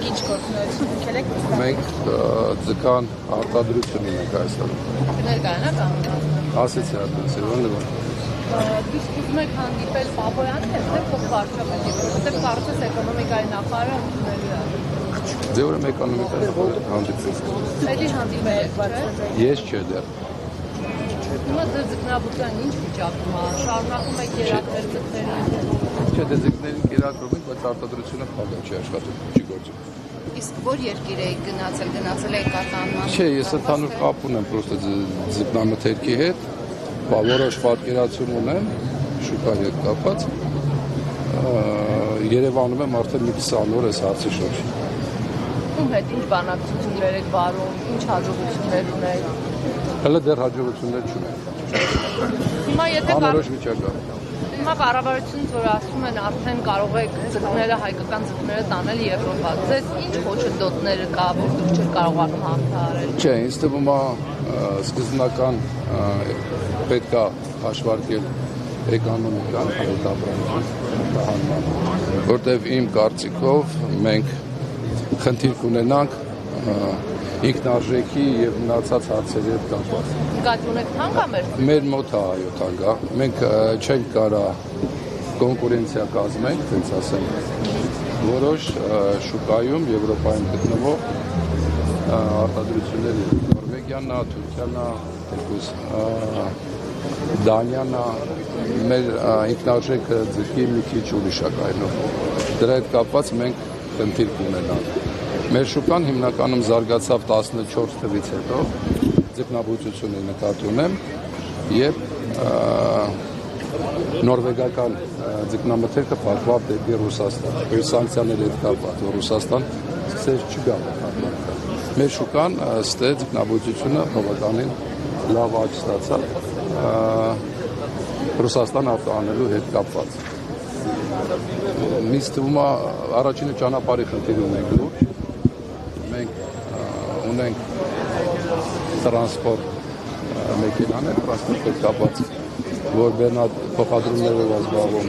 ինչ գործունեություն ունեք եք։ Մենք ձկան արտադրություն ունենք այստեղ։ Ներկայանական։ Ասեցի արտադրություն։ Դուք ուզում եք հանդիպել Պապոյանին, թե փոխվարչապետին, որովհետև կարծես էկոնոմիկայի նախարարը ընդունելի է։ Ձեր ուրեմն էկոնոմիկայի հանդիպում։ Էլի հանդիպել եք, չէ՞։ Ես չէ դեռ։ Հիմա ձեր ձկնաբուծան ինչ վիճակում է, շարունակում եք երակներ ձկներին։ Չէ, դե ձկներին կերակրում ենք, բայց արտադրությունը փակ չի աշխատում, չի գործում։ Իսկ որ երկիր եք գնացել եք կատանման։ Չէ, ես ընդհանուր կապ ունեմ պրոստը ձկնամթերքի հետ, որոշ պատկերացում ունեմ շուկայի հետ կապված։ Երևանում եմ արդեն մի 20 օր այս հարցի շուրջ։ Ում հետ ինչ բանակցություններ եք վարում, ինչ հաջողություններ ունեք։ Հələ դեռ հաջողություններ չունեմ։ Հիմա եթե անորոշ վիճակ է։ Հիմա կառավարությունից որ ասում են արդեն կարող եք ձկները, հայկական ձկները տանել Եվրոպա։ Ձեզ ինչ խոչընդոտներ կա, որ դուք չեք կարողանում հաղթահարել։ Չէ, ինձ թվում է սկզբնական պետք է հաշվարկել էկոնոմիկան, հայտարարություն, որտեղ իմ կարծիքով մենք խնդիր կունենանք ինքնարժեքի եւ մնացած հարցերի հետ կապված։ Նկատի ունեք թանկա մեր մոտ է այո թանկա։ Մենք չենք կարա կոնկուրենցիա կազմենք, այնպես ասեմ, որոշ շուկայում Եվրոպայում գտնվող արտադրությունների Նորվեգիան, Թուրքիան, Դանիան, մեր ինքնարժեքը ձգի մի քիչ ուրիշ է կայնով։ Դրա հետ կապված մենք խնդիր կունենանք։ Մեր շուկան հիմնականում զարգացավ 14 թվից հետո, ձկնաբուծությունը նկատի ունեմ, եւ նորվեգական ձկնամթերքը փակվավ դեպի Ռուսաստան։ Սանկցիաների հետ կապված, որ Ռուսաստան սկսեց չգալ։ Մեր շուկան ըստ է ձկնաբուծությունը բավականին լավ աճ ստացավ Ռուսաստան արտահանելու հետ կապված։ Ինձ թվում է առաջինը ճանապարհի խնդիր ունենք լուրջ։ Մենք ունենք տրանսպորտ մեքենաներ, տրանսպորտով կապված, որ բեռնատ փոխադրումներով զբաղվում։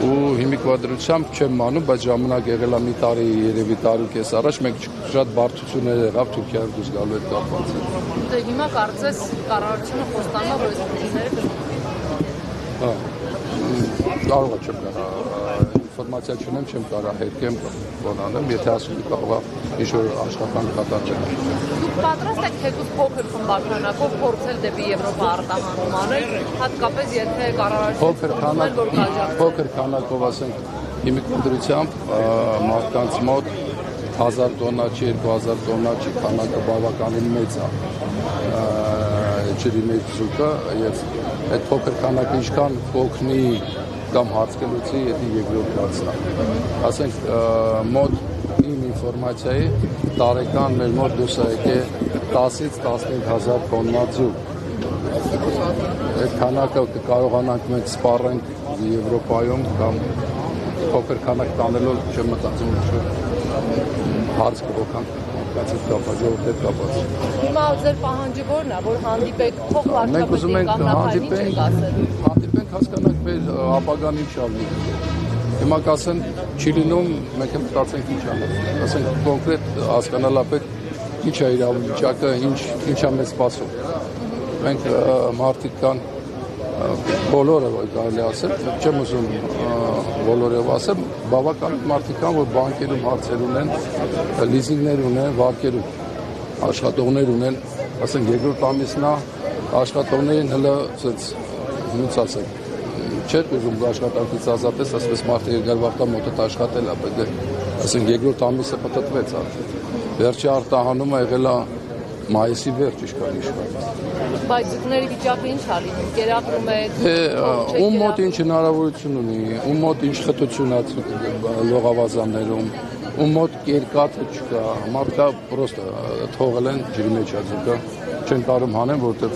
Ու հիմիկվա դրությամբ չեմ մանում, բայց ժամանակ եղել է մի տարի, երևի տարի կես առաջ, մենք շատ բարդություններ եղավ Թուրքիայով դուրս գալու հետ կապված։ Դե հիմա կարծես կառավարությունը խոստանում է, որ այս խնդիրները կարող է չեմ կարա ինֆորմացիա չունեմ, չեմ կարա հետքեմ բանանեմ, եթե ասում եք կարող է ինչ-որ աշխատանք կատարել։ Դուք պատրաստ եք թեկուզ փոքր խմբականակով փորձել դեպի Եվրոպա արտահանում անել, հատկապես եթե կառավարությունը փոքր քանակով ասենք հիմիկադրությամբ մարդկանց մոտ 1000 տոննա չի, 2000 տոննա չի, քանակը բավականին մեծ է ջրի մեջ զուգը եւ այդ փոքր քանակը ինչքան կօգնի կամ հարց կլուծի, եթե երկրորդ դարձնա։ Ասենք մոտ իմ ինֆորմացիայի տարեկան մեր մոտ դուրս է եկել 10-ից 15000 տոննա ձուկ։ Այդ քանակը կարողանանք մենք սպառենք Եվրոպայում կամ փոքր քանակ տանելով չեմ մտածում որ հարց կողքանք կացից կապած, ժողովրդի կապած։ Հիմա ձեր պահանջը ո՞րն է, որ հանդիպեք փոխվարչապետին կամ նախագահին չեք ասել։ Հանդիպենք հասկանանք մեր ապագան ինչ ալնի։ Հիմա կասեն չի լինում, մենք եմ մտածենք ինչ անել։ Ասենք կոնկրետ հասկանալա պետք ինչ է իրավիճակը, ինչ է մեզ սպասում։ Մենք մարդիկ կան բոլորը կարելի ասել, չեմ ուզում բոլորով ասեմ, բավական մարդիկ կան, որ բանկերում հարցեր ունեն, լիզինգներ ունեն, վարկերում աշխատողներ ունեն, ասենք երկրորդ ամիսնա աշխատողներին հələ ոնց ասենք, չեք ուզում աշխատանքից ազատես, ասես մարդը երկար վաղտա մոտդ աշխատել է, բայց ասենք երկրորդ ամիսը պտտվեց արդեն։ Վերջի արտահանումը եղել է մայիսի վերջ իշքան իշքան։ Բայց ձկների վիճակը ինչ է լինում, կերակրում եք։ Ում մոտ ինչ հնարավորություն ունի, ում մոտ ինչ խտություն է լողավազաններում, ում մոտ կերկաթը չկա, մարդկա պրոստը թողել են ջրի մեջ ածուկը, չեն կարում հանեն, որտեղ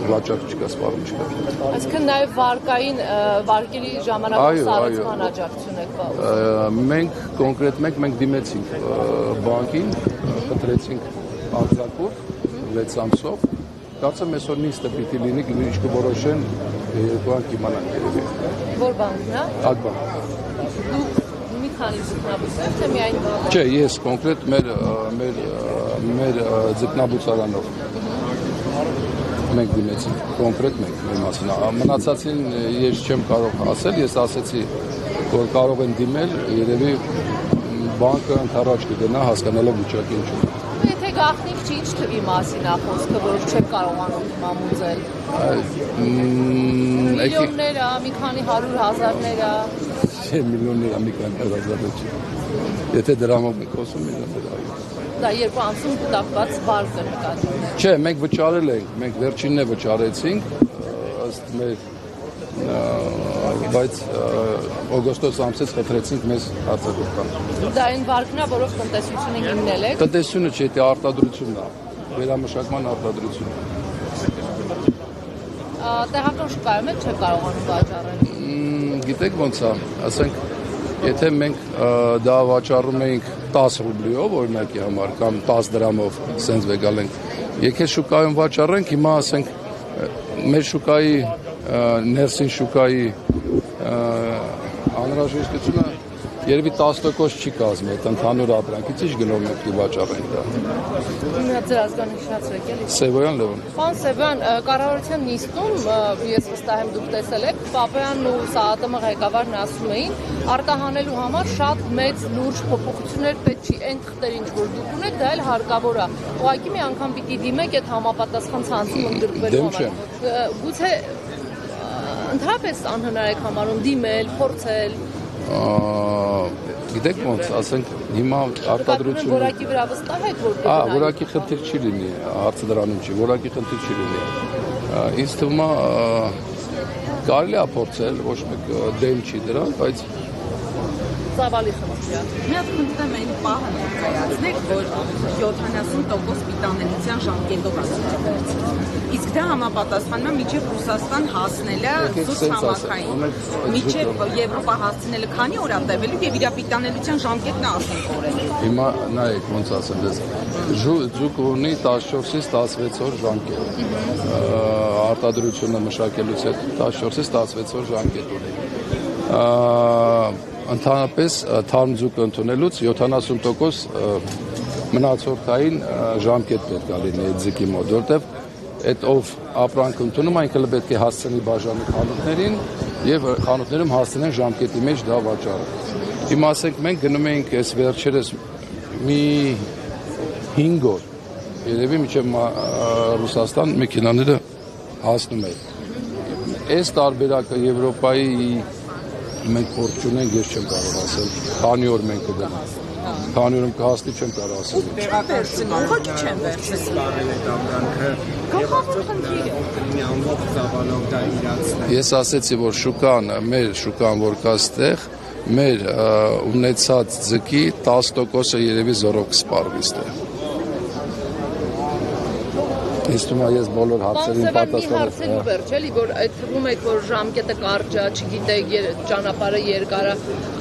վաճառք չկա, սպառում չկա։ Այսինքն նաև վարկերի ժամանակով սառեցման աջակցություն եք բաղում։ Մենք կոնկրետ մենք դիմեցինք բանկին, խնդրեցինք արձակուրդ 6 ամսով, կարծեմ այսօր նիստը պիտի լինի, ինչ կորոշեն երկու անգամ իմանանք երևի։ Որ բանկն է։ Ակբանկ։ Դուք մի քանի ձկնաբույսեր, թե միայն Չէ, ես կոնկրետ մեր ձկնաբուծարանով մենք դիմեցինք, կոնկրետ մենք մեր մասին։ Մնացածին ես չեմ կարող ասել, ես ասեցի, որ կարող են դիմել, երևի բանկը ընդառաջ կգնա հասկանալով վիճակի ինչու։ Եթե գաղտնիք չի, ինչ թվի մասին է խոսքը, որ չեք կարողանում մամուձել։ Միլիոններ, մի քանի 100,000-ներ։ Չէ, միլիոններ, մի քանի 100,000 չի։ Եթե դրամով ենք խոսում, միլիոններ։ Դա երկու ամսում կուտակված վարկ է նկատվում։ Չէ, մենք վճարել ենք, մենք վերջինն է վճարեցինք, ըստ մեր բայց օգոստոս ամսից խնդրեցինք մեզ արձակուրդան։ Դա այն վարկն է, որով տնտեսությունը հիմնել եք։ Տնտեսությունը չէ, դա արտադրությունն է, վերամշակման արտադրությունը։ Տեղական շուկայում եք չեք կարողանում վաճառել։ Գիտեք ոնց է, ասենք, եթե մենք դա վաճառում էինք 10 ռուբլիով, օրինակի համար, կամ 10 դրամով, սենց վեկալ ենք, եկել շուկայում վաճառենք, հիմա ասենք, մեր շուկայի ներսին շուկայի անհրաժեշտությունը երևի 10% չի կազմի, այդ ընդհանուր ապրանքից ինչ գնով մենք վաճառենք դա։ Ձեր ազգանիշացրեք էլի։ Սևոյան Լևոն։ Պարոն Սևոյան, կառավարության նիստում ես վստահ եմ դուք տեսել եք, Պապայանն ու ՍԱԱՏՄ ղեկավարն ասում էին, արտահանելու համար շատ մեծ լուրջ փոփոխություններ պետք չի, այն թղթեր ինչ որ դուք ունեք, դա էլ հարկավոր է։ Ուղղակի մի անգամ պիտի դիմեք այդ համապատասխան ցանցում ընդգրկվելու համար։ Գուցե ընդհանրապես անհնար եք համարում դիմել, փորձել։ Գիտեք ոնց, ասենք հիմա արտադրությունը որակի վրա վստահ եք, որ որակի խնդիր չի լինի, հարցը դրանում չի, որակի խնդիր չի լինի։ Ինձ թվում է կարելի է փորձել, ոչ մեկ դեմ չի դրան, բայց ծավալի խնդիր է։ Մի հատ խնդրեմ այն պահը ներկայացնեք, որ 70% պիտանելիության ժամկետով ասում։ Իսկ դա համապատասխանում է մինչև Ռուսաստան հասնելը զուտ համակային։ Մինչև Եվրոպա հասնելը քանի օր է տևելու եւ իր պիտանելիության ժամկետն է ասենք օրենքը։ հիմա նայեք ոնց ասեմ դες ձուկ ունի 14-ից 16 օր ժամկետ։ Արտադրությունը մշակելուց հետո 14-ից 16 օր ժամկետ ունի։ Ընդհանրապես թարմ ձուկը ընդունելուց 70% մնացորդային ժամկետ պետք է լինի այդ ձկի մոտ, որտեվ այդ ով ապրանք ընդունում, այնքան պետք է հասցնի բաժանի խանութներին եւ խանութներում հասցնեն ժամկետի մեջ դա վաճառել։ Հիմա ասենք մենք գնում էինք այս վերջերս մի 5 օր, երևի մինչև Ռուսաստան մեքենաները հասնում են։ Այս տարբերակը Եվրոպայի մենք փորձ ունենք, ես չեմ կարող ասել, քանի օր մենք կգնանք։ Քանի օրում կհասնի չեմ կարող ասել։ Վերցնում, ուղղակի չեմ վերցնում։ Ես ասեցի, որ շուկան, մեր շուկան, որ կա ստեղ, մեր ունեցած ձկի 10%-ը երևի զորով կսպառվի ստեղ։ Ես թվում է ես բոլոր հարցերին պատասխանել եմ։ Վերջ էլի, որ այդ թվում եք, որ ժամկետը կարճ է, չգիտեք, ճանապարհը երկար է։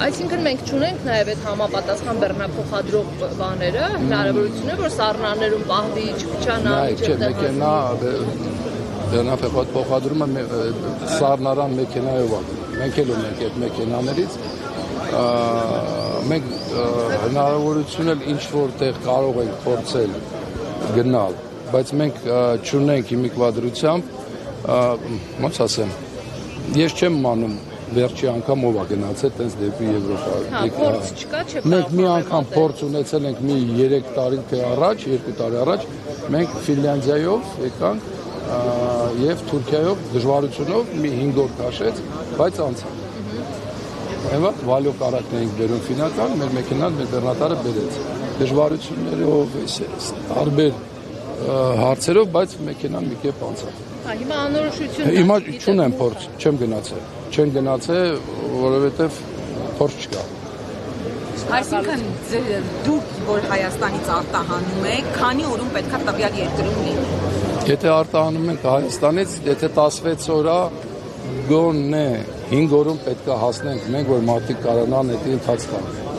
Այսինքն մենք չունենք նաև այդ համապատասխան բեռնափոխադրող բաները, հնարավորությունը, որ սառնաներում պահվի, չփչանա, մեքենա բեռնափոխադրումը սառնարան մեքենայով է։ Մենք էլ ունենք այդ մեքենաներից։ Մենք հնարավորություն էլ ինչ որտեղ կարող ենք փորձել գնալ, բայց մենք չունենք հիմիկվա դրությամբ, ոնց ասեմ, ես չեմ մանում վերջի անգամ ով է գնացել տենց դեպի Եվրոպա։ Մենք մի անգամ փորձ ունեցել ենք մի 3 տարի թե առաջ, 2 տարի առաջ, մենք Ֆինլանդիայով եկանք եւ Թուրքիայով դժվարությունով մի 5 օր քաշեց, բայց անցավ։ Այո, վալյո կարակն էինք բերում ֆինական, մեր մեքենան մեր բեռնատարը բերեց։ Դժվարություններով, տարբեր հարցերով, բայց մեքենան մի կերպ անցավ։ Հիմա անորոշություն։ Հիմա չունեմ փորձ, չեմ գնացել։ Չեմ գնացել, որովհետև փորձ չկա։ Այսինքն դուք, որ Հայաստանից արտահանում եք, քանի օրում պետքա տվյալ երկրում լինի։ Եթե արտահանում ենք Հայաստանից, եթե 16 օրա գոնե 5 օրում պետքա հասնենք մենք, որ մարդիկ կարողանան այդ ընթացքան։